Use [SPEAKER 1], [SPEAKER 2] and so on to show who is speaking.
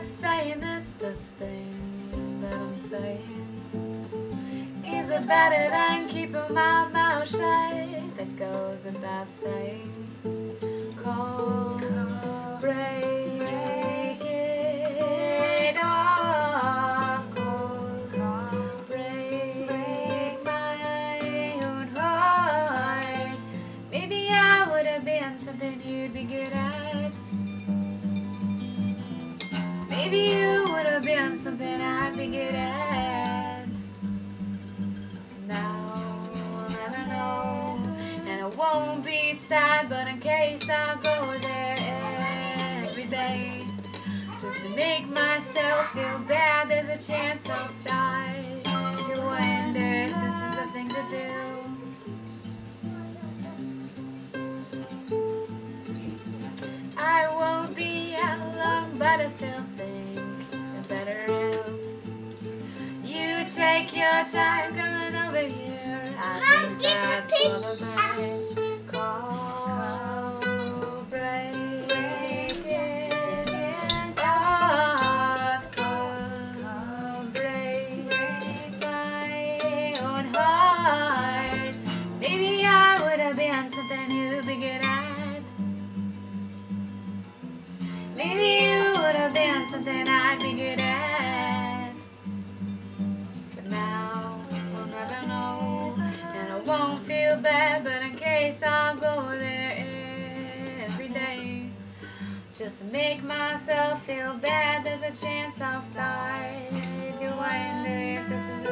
[SPEAKER 1] not saying this thing that I'm saying. Is it better than keeping my mouth shut? That goes without saying. Break it off. Break my own heart. Maybe I would have been something you'd be good at. Maybe you would have been something I'd be good at. Now I'll never know, and I won't be sad, but in case I'll go there every day, just to make myself feel bad. There's a chance I'll start to wonder if this is a thing to do. I won't be out long, but I still think it better if you take your time coming over here. I think that's for the best. Break it off. Break my own heart. Maybe I would have been something you'd be good at. Maybe you would have been something I'd be good at. But now we'll never know, and I won't feel bad, but in case I'll go there every day, just to make myself feel bad. There's a chance I'll start to wonder if this is a